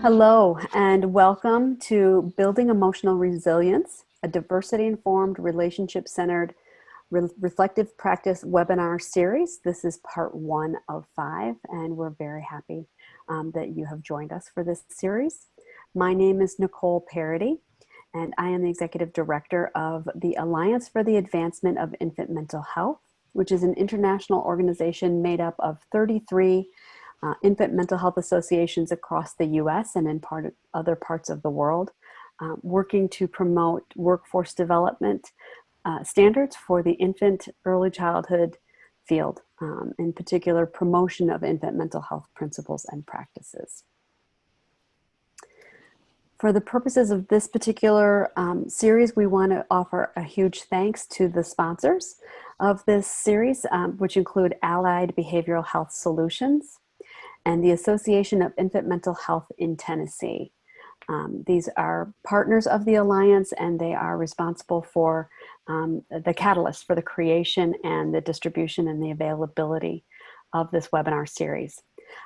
Hello, and welcome to Building Emotional Resilience, a diversity-informed, relationship-centered, reflective practice webinar series. This is part 1 of 5, and we're very happy that you have joined us for this series. My name is Nicole Parody, and I am the Executive Director of the Alliance for the Advancement of Infant Mental Health, which is an international organization made up of 33 infant mental health associations across the U.S. and in other parts of the world, working to promote workforce development standards for the infant early childhood field, in particular promotion of infant mental health principles and practices. For the purposes of this particular series, we want to offer a huge thanks to the sponsors of this series, which include Allied Behavioral Health Solutions and the Association of Infant Mental Health in Tennessee. These are partners of the Alliance, and they are responsible for the catalyst for the creation and the distribution and the availability of this webinar series.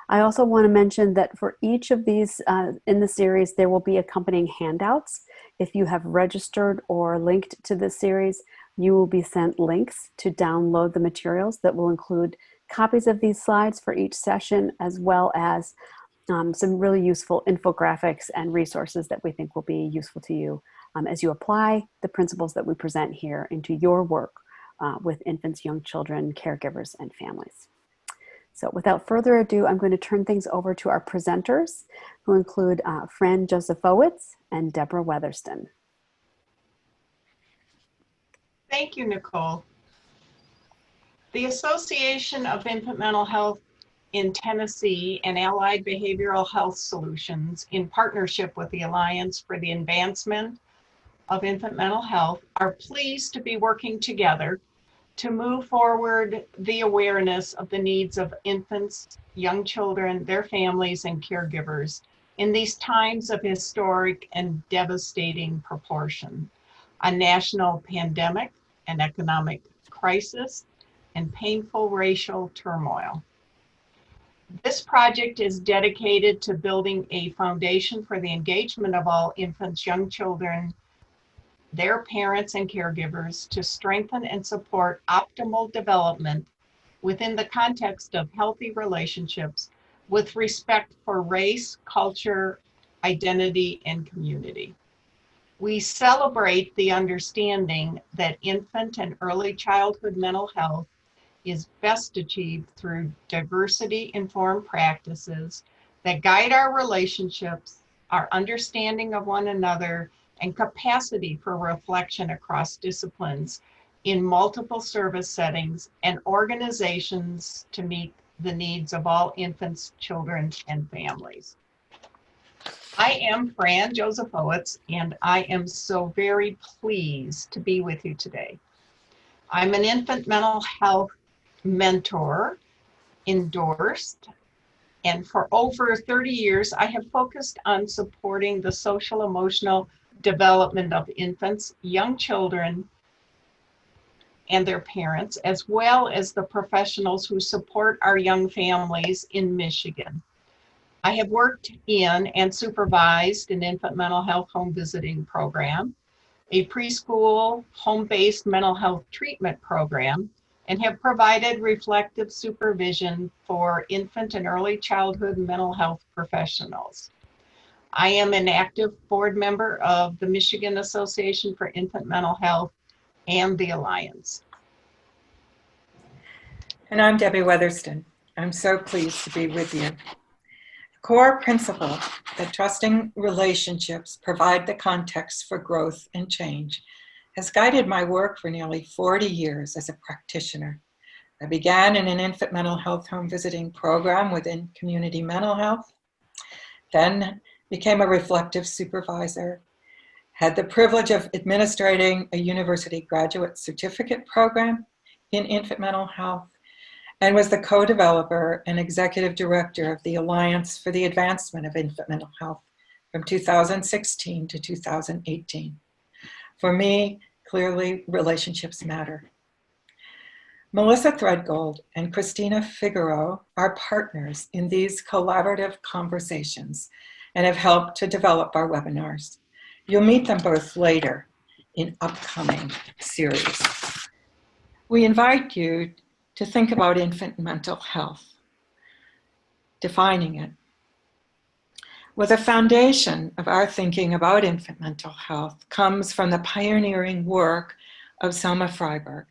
I also want to mention that for each of these in the series, there will be accompanying handouts. If you have registered or linked to this series, you will be sent links to download the materials that will include copies of these slides for each session, as well as some really useful infographics and resources that we think will be useful to you as you apply the principles that we present here into your work with infants, young children, caregivers, and families. So without further ado, I'm going to turn things over to our presenters, who include Fran Jozefowicz and Deborah Weatherston. Thank you, Nicole. The Association of Infant Mental Health in Tennessee and Allied Behavioral Health Solutions, in partnership with the Alliance for the Advancement of Infant Mental Health, are pleased to be working together to move forward the awareness of the needs of infants, young children, their families, and caregivers in these times of historic and devastating proportion: a national pandemic, an economic crisis, and painful racial turmoil. This project is dedicated to building a foundation for the engagement of all infants, young children, their parents, and caregivers to strengthen and support optimal development within the context of healthy relationships with respect for race, culture, identity, and community. We celebrate the understanding that infant and early childhood mental health is best achieved through diversity-informed practices that guide our relationships, our understanding of one another, and capacity for reflection across disciplines in multiple service settings and organizations to meet the needs of all infants, children, and families. I am Fran Jozefowicz, and I am so very pleased to be with you today. I'm an infant mental health mentor, endorsed, and for over 30 years, I have focused on supporting the social emotional development of infants, young children, and their parents, as well as the professionals who support our young families in Michigan. I have worked in and supervised an infant mental health home visiting program, a preschool home-based mental health treatment program, and have provided reflective supervision for infant and early childhood mental health professionals. I am an active board member of the Michigan Association for Infant Mental Health and the Alliance. And I'm Debbie Weatherston. I'm so pleased to be with you. The core principle that trusting relationships provide the context for growth and change has guided my work for nearly 40 years as a practitioner. I began in an infant mental health home visiting program within community mental health, then became a reflective supervisor, had the privilege of administrating a university graduate certificate program in infant mental health, and was the co-developer and executive director of the Alliance for the Advancement of Infant Mental Health from 2016 to 2018. For me, clearly, relationships matter. Melissa Threadgold and Christina Figueroa are partners in these collaborative conversations and have helped to develop our webinars. You'll meet them both later in upcoming series. We invite you to think about infant mental health, defining it. Well, the foundation of our thinking about infant mental health comes from the pioneering work of Selma Freiberg,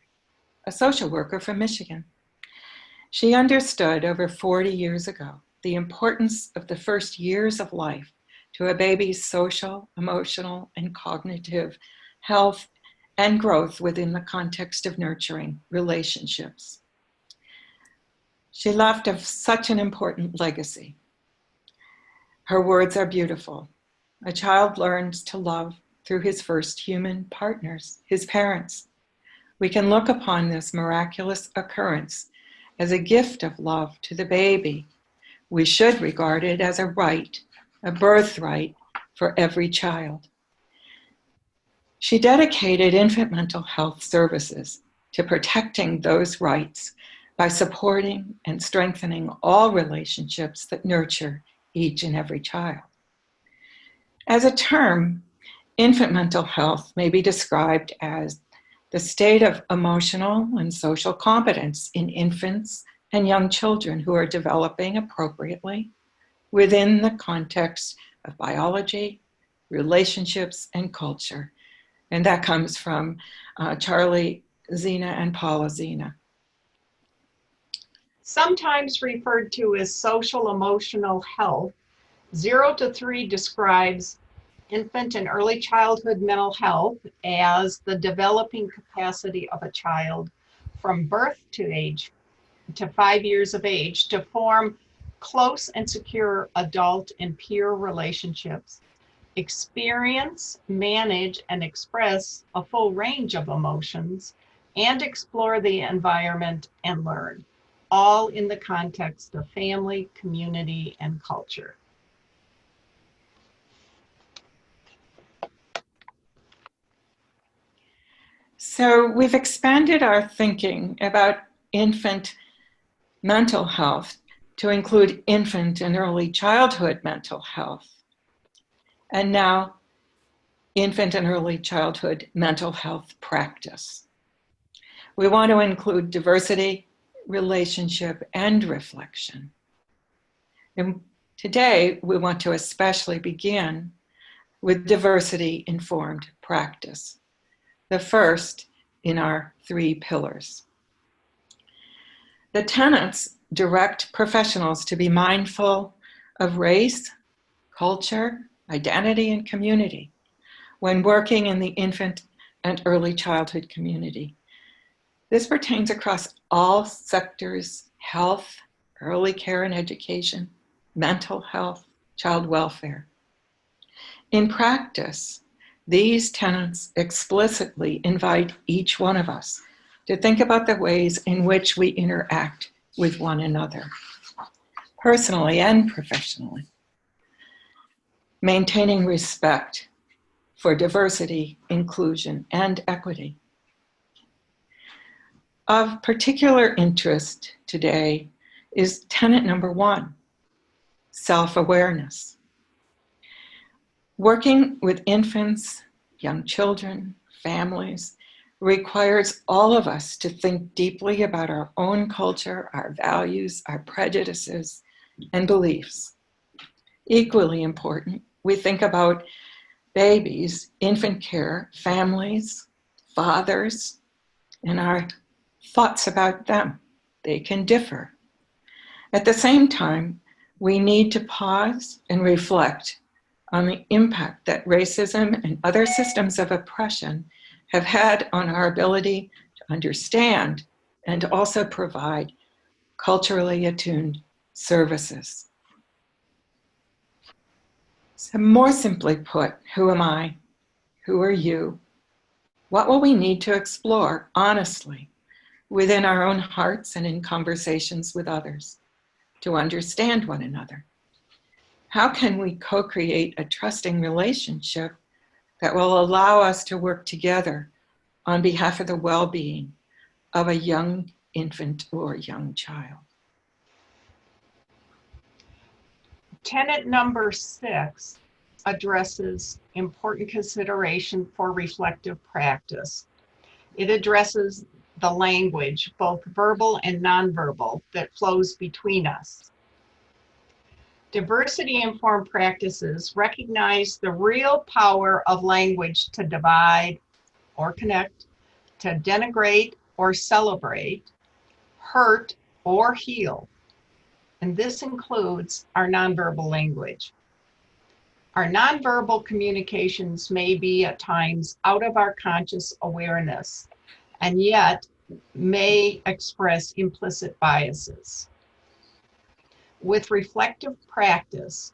a social worker from Michigan. She understood over 40 years ago the importance of the first years of life to a baby's social, emotional, and cognitive health and growth within the context of nurturing relationships. She left such an important legacy. Her words are beautiful. A child learns to love through his first human partners, his parents. We can look upon this miraculous occurrence as a gift of love to the baby. We should regard it as a right, a birthright for every child. She dedicated infant mental health services to protecting those rights by supporting and strengthening all relationships that nurture each and every child. As a term, infant mental health may be described as the state of emotional and social competence in infants and young children who are developing appropriately within the context of biology, relationships, and culture. And that comes from Charlie Zena and Paula Zena. Sometimes referred to as social emotional health, 0 to 3 describes infant and early childhood mental health as the developing capacity of a child from birth to 5 years of age to form close and secure adult and peer relationships, experience, manage, and express a full range of emotions, and explore the environment and learn, all in the context of family, community, and culture. So we've expanded our thinking about infant mental health to include infant and early childhood mental health, and now infant and early childhood mental health practice. We want to include diversity, relationship, and reflection. And today, we want to especially begin with diversity-informed practice, the first in our 3 pillars. The tenets direct professionals to be mindful of race, culture, identity, and community when working in the infant and early childhood community. This pertains across all sectors: health, early care and education, mental health, child welfare. In practice, these tenets explicitly invite each one of us to think about the ways in which we interact with one another, personally and professionally, maintaining respect for diversity, inclusion, and equity. Of particular interest today is tenet number 1, self-awareness. Working with infants, young children, families requires all of us to think deeply about our own culture, our values, our prejudices, and beliefs. Equally important, we think about babies, infant care, families, fathers, and our thoughts about them. They can differ. At the same time, we need to pause and reflect on the impact that racism and other systems of oppression have had on our ability to understand and also provide culturally attuned services. So more simply put, who am I? Who are you? What will we need to explore honestly within our own hearts and in conversations with others to understand one another? How can we co-create a trusting relationship that will allow us to work together on behalf of the well-being of a young infant or young child? Tenet number 6 addresses important consideration for reflective practice. It addresses the language, both verbal and nonverbal, that flows between us. Diversity-informed practices recognize the real power of language to divide or connect, to denigrate or celebrate, hurt or heal. And this includes our nonverbal language. Our nonverbal communications may be at times out of our conscious awareness, and yet may express implicit biases. With reflective practice,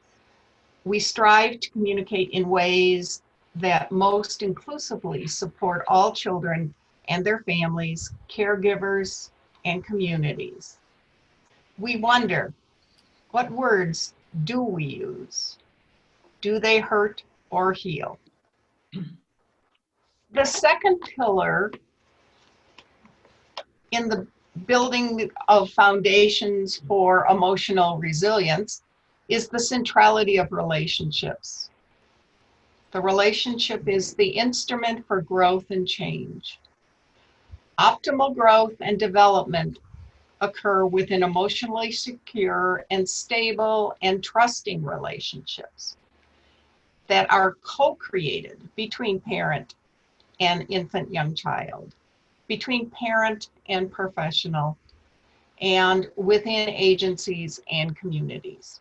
we strive to communicate in ways that most inclusively support all children and their families, caregivers, and communities. We wonder, what words do we use? Do they hurt or heal? The second pillar in the building of foundations for emotional resilience is the centrality of relationships. The relationship is the instrument for growth and change. Optimal growth and development occur within emotionally secure and stable and trusting relationships that are co-created between parent and infant young child, between parent and professional, and within agencies and communities.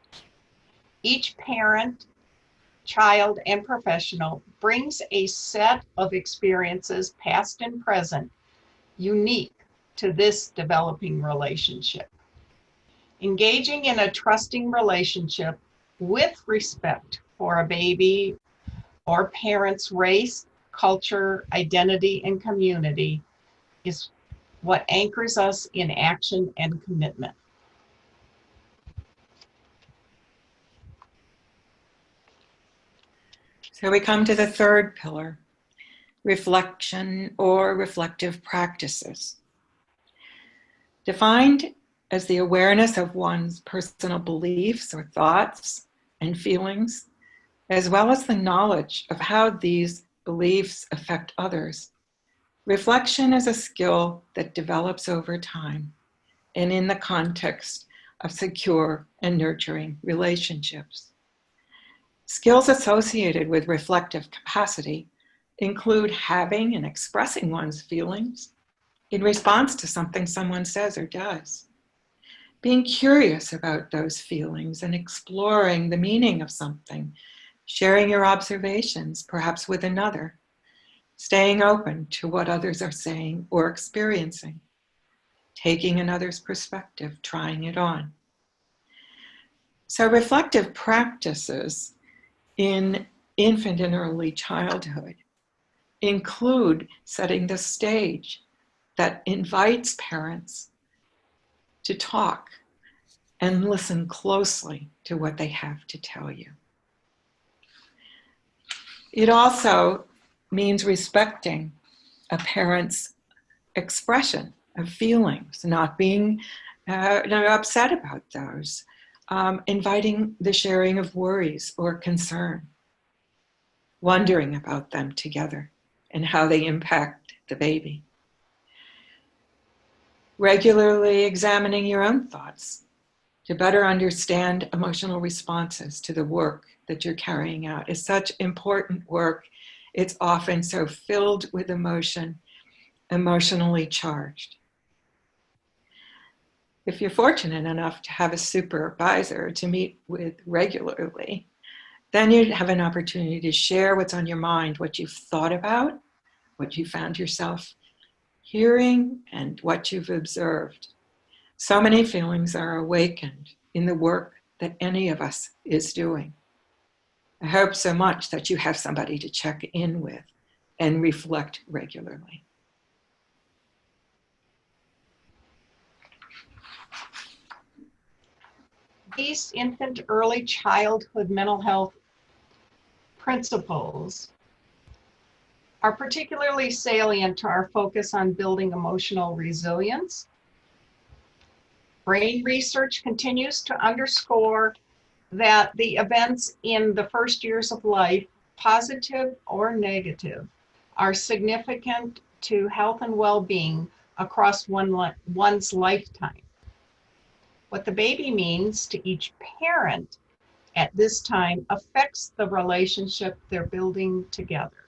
Each parent, child, and professional brings a set of experiences, past and present, unique to this developing relationship. Engaging in a trusting relationship with respect for a baby or parent's race, culture, identity, and community is what anchors us in action and commitment. So we come to the third pillar, reflection or reflective practices. Defined as the awareness of one's personal beliefs or thoughts and feelings, as well as the knowledge of how these beliefs affect others. Reflection is a skill that develops over time and in the context of secure and nurturing relationships. Skills associated with reflective capacity include having and expressing one's feelings in response to something someone says or does, being curious about those feelings and exploring the meaning of something, sharing your observations, perhaps with another, staying open to what others are saying or experiencing, taking another's perspective, trying it on. So reflective practices in infant and early childhood include setting the stage that invites parents to talk and listen closely to what they have to tell you. It also means respecting a parent's expression of feelings, not being upset about those, inviting the sharing of worries or concern, wondering about them together and how they impact the baby. Regularly examining your own thoughts to better understand emotional responses to the work that you're carrying out is such important work. It's often so filled with emotion, emotionally charged. If you're fortunate enough to have a supervisor to meet with regularly, then you have an opportunity to share what's on your mind, what you've thought about, what you found yourself hearing, and what you've observed. So many feelings are awakened in the work that any of us is doing. I hope so much that you have somebody to check in with and reflect regularly. These infant early childhood mental health principles are particularly salient to our focus on building emotional resilience. Brain research continues to underscore that the events in the first years of life, positive or negative, are significant to health and well-being across one's lifetime. What the baby means to each parent at this time affects the relationship they're building together.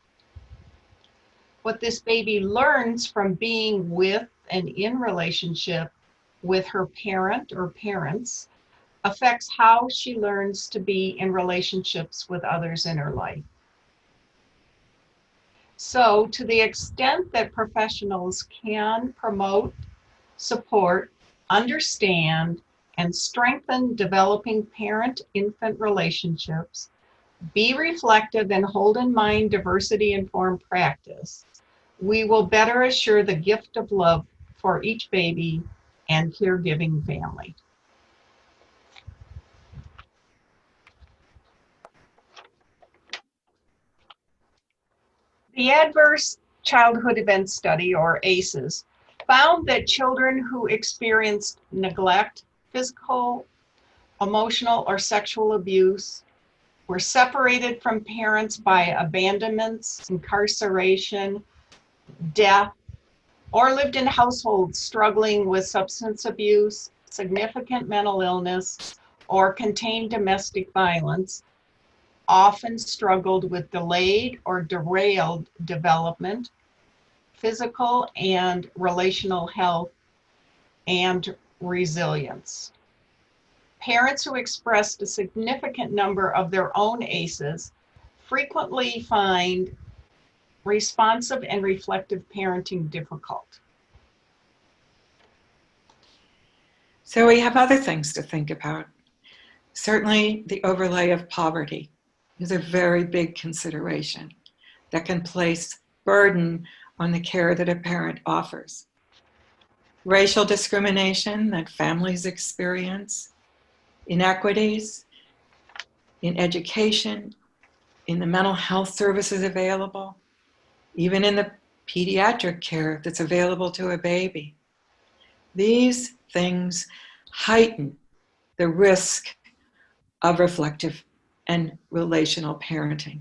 What this baby learns from being with and in relationship with her parent or parents affects how she learns to be in relationships with others in her life. So, to the extent that professionals can promote, support, understand, and strengthen developing parent-infant relationships, be reflective and hold in mind diversity-informed practice, we will better assure the gift of love for each baby and caregiving family. The Adverse Childhood Event Study, or ACEs, found that children who experienced neglect, physical, emotional, or sexual abuse, were separated from parents by abandonments, incarceration, death, or lived in households struggling with substance abuse, significant mental illness, or contained domestic violence, often struggled with delayed or derailed development, physical and relational health, and resilience. Parents who expressed a significant number of their own ACEs frequently find responsive and reflective parenting difficult. So we have other things to think about. Certainly the overlay of poverty is a very big consideration that can place burden on the care that a parent offers. Racial discrimination that families experience, inequities in education, in the mental health services available, even in the pediatric care that's available to a baby. These things heighten the risk of reflective and relational parenting.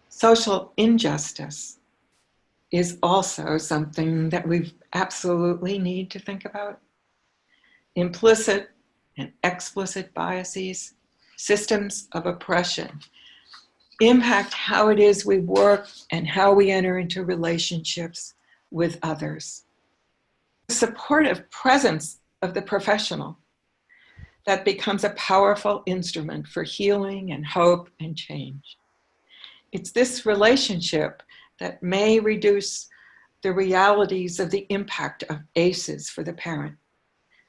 Social injustice is also something that we absolutely need to think about. Implicit and explicit biases, systems of oppression, impact how it is we work and how we enter into relationships with others. The supportive presence of the professional that becomes a powerful instrument for healing and hope and change. It's this relationship that may reduce the realities of the impact of ACEs for the parent,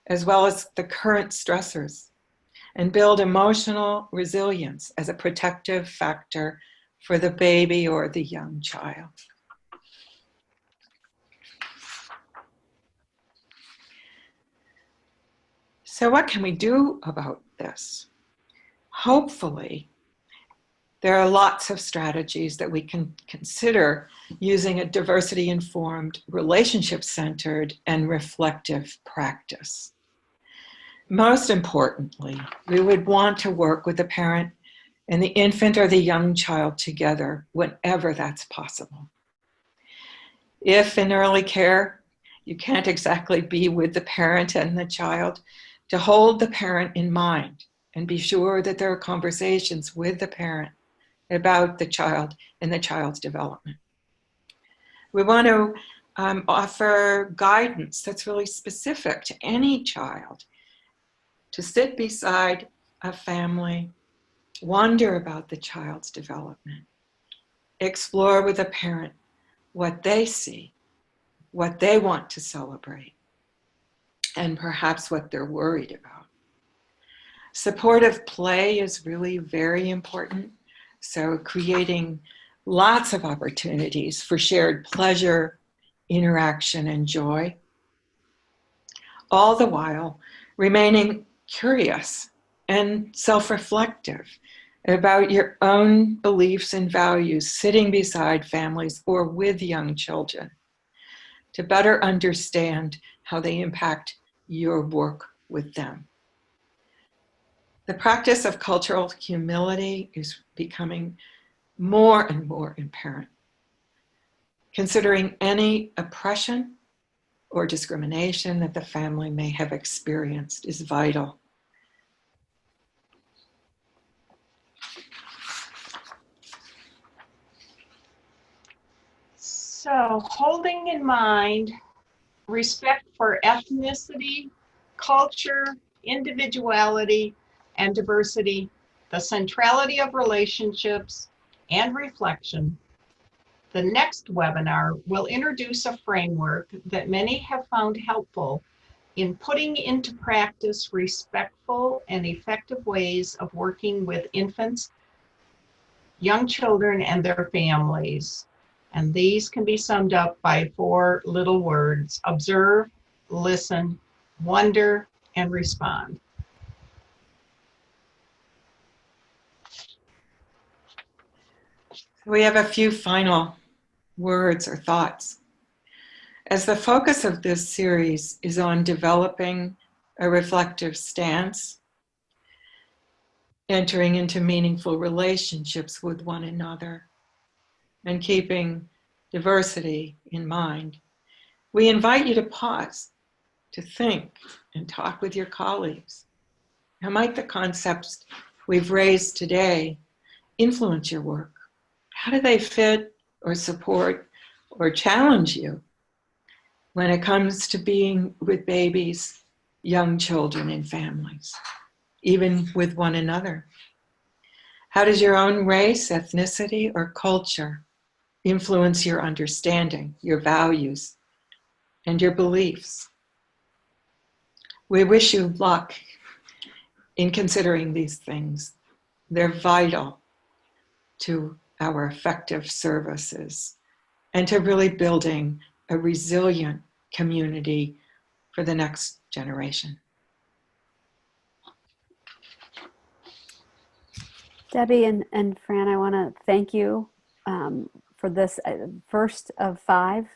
as well as the current stressors, and build emotional resilience as a protective factor for the baby or the young child. So what can we do about this? Hopefully, there are lots of strategies that we can consider using a diversity-informed, relationship-centered, and reflective practice. Most importantly, we would want to work with the parent and the infant or the young child together whenever that's possible. If in early care, you can't exactly be with the parent and the child, to hold the parent in mind and be sure that there are conversations with the parent about the child and the child's development. We want to offer guidance that's really specific to any child, to sit beside a family, wonder about the child's development, explore with a parent what they see, what they want to celebrate, and perhaps what they're worried about. Supportive play is really very important. So creating lots of opportunities for shared pleasure, interaction, and joy, all the while remaining curious and self-reflective about your own beliefs and values, sitting beside families or with young children to better understand how they impact your work with them. The practice of cultural humility is becoming more and more apparent. Considering any oppression or discrimination that the family may have experienced is vital. So, holding in mind respect for ethnicity, culture, individuality, and diversity, the centrality of relationships, and reflection, the next webinar will introduce a framework that many have found helpful in putting into practice respectful and effective ways of working with infants, young children, and their families. And these can be summed up by 4 little words: observe, listen, wonder, and respond. We have a few final words or thoughts. As the focus of this series is on developing a reflective stance, entering into meaningful relationships with one another, and keeping diversity in mind, we invite you to pause, to think, and talk with your colleagues. How might the concepts we've raised today influence your work? How do they fit or support or challenge you when it comes to being with babies, young children, and families, even with one another? How does your own race, ethnicity, or culture influence your understanding, your values, and your beliefs? We wish you luck in considering these things. They're vital to our effective services and to really building a resilient community for the next generation. Debbie and Fran, I want to thank you for this first of 5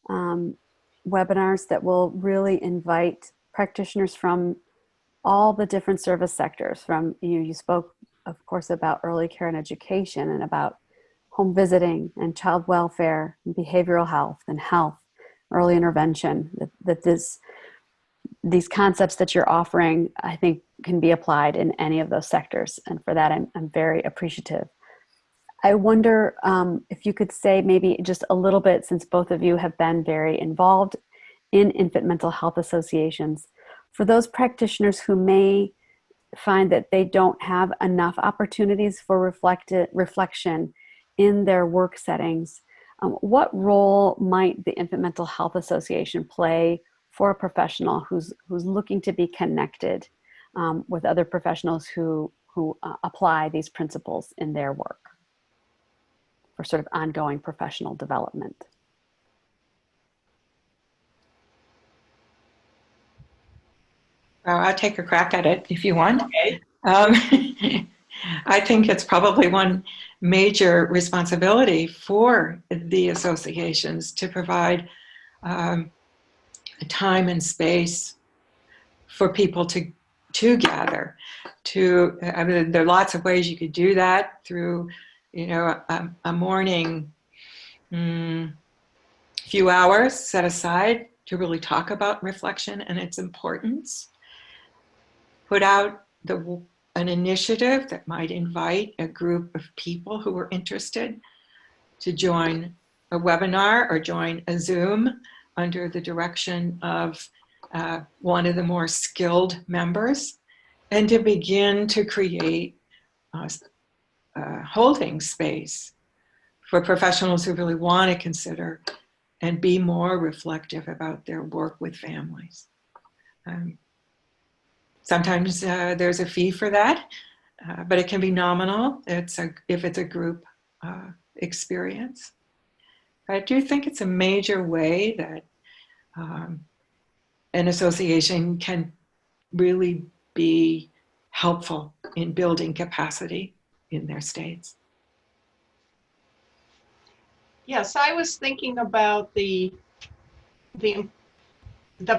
webinars that will really invite practitioners from all the different service sectors. From you spoke, of course, about early care and education, and about home visiting and child welfare and behavioral health and health, early intervention. That these concepts that you're offering, I think, can be applied in any of those sectors. And for that, I'm very appreciative. I wonder if you could say maybe just a little bit, since both of you have been very involved in infant mental health associations, for those practitioners who may find that they don't have enough opportunities for reflection in their work settings, what role might the Infant Mental Health Association play for a professional who's looking to be connected with other professionals who apply these principles in their work for sort of ongoing professional development? I'll take a crack at it if you want. Okay. I think it's probably one major responsibility for the associations to provide time and space for people to gather. I mean, there are lots of ways you could do that through, a morning few hours set aside to really talk about reflection and its importance. Put out an initiative that might invite a group of people who are interested to join a webinar or join a Zoom under the direction of one of the more skilled members, and to begin to create holding space for professionals who really want to consider and be more reflective about their work with families. Sometimes there's a fee for that, but it can be nominal if it's a group experience. I do think it's a major way that an association can really be helpful in building capacity in their states. Yes, I was thinking about the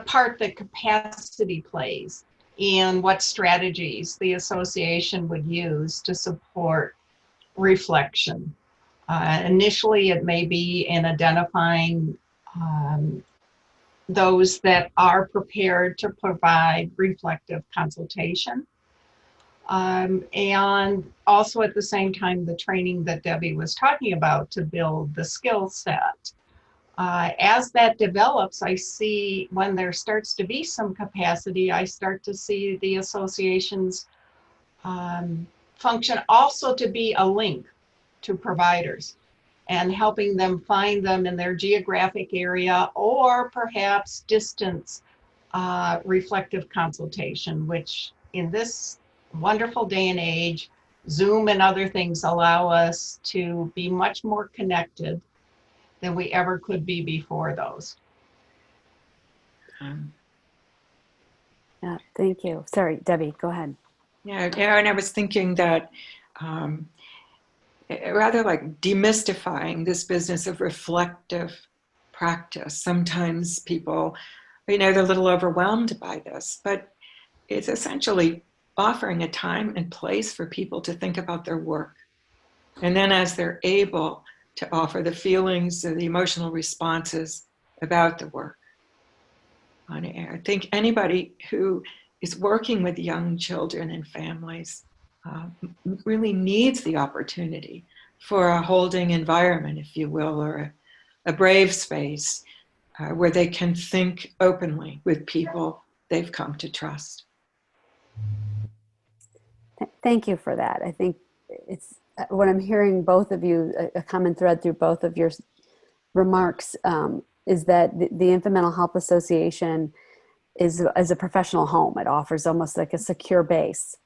part that capacity plays. and what strategies the association would use to support reflection. Initially, it may be in identifying those that are prepared to provide reflective consultation. And also at the same time, the training that Debbie was talking about to build the skill set. As that develops, I see when there starts to be some capacity, I start to see the associations function also to be a link to providers and helping them find them in their geographic area or perhaps distance reflective consultation, which in this wonderful day and age, Zoom and other things allow us to be much more connected than we ever could be before those. Yeah, thank you. Sorry, Debbie, go ahead. Yeah, and I was thinking that rather like demystifying this business of reflective practice. Sometimes people, they're a little overwhelmed by this, but it's essentially offering a time and place for people to think about their work. And then as they're able to offer the feelings or the emotional responses about the work on air. I think anybody who is working with young children and families really needs the opportunity for a holding environment, if you will, or a brave space where they can think openly with people they've come to trust. Thank you for that. I think it's what I'm hearing both of you, a common thread through both of your remarks is that the Infant Mental Health Association is a professional home. It offers almost like a secure base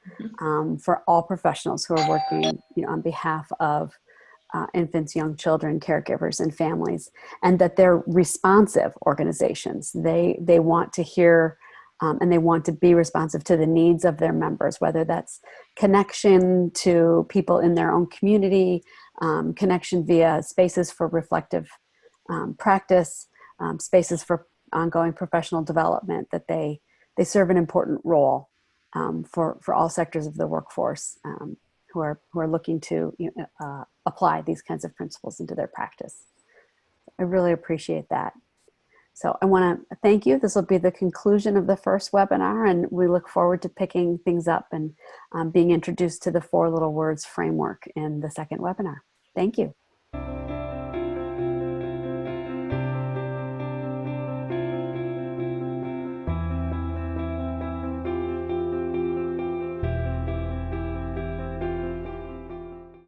for all professionals who are working on behalf of infants, young children, caregivers, and families, and that they're responsive organizations. They want to hear and they want to be responsive to the needs of their members, whether that's connection to people in their own community, connection via spaces for reflective practice, spaces for ongoing professional development, that they serve an important role for all sectors of the workforce who are looking to apply these kinds of principles into their practice. I really appreciate that. So I want to thank you. This will be the conclusion of the first webinar, and we look forward to picking things up and being introduced to the 4 little words framework in the second webinar. Thank you.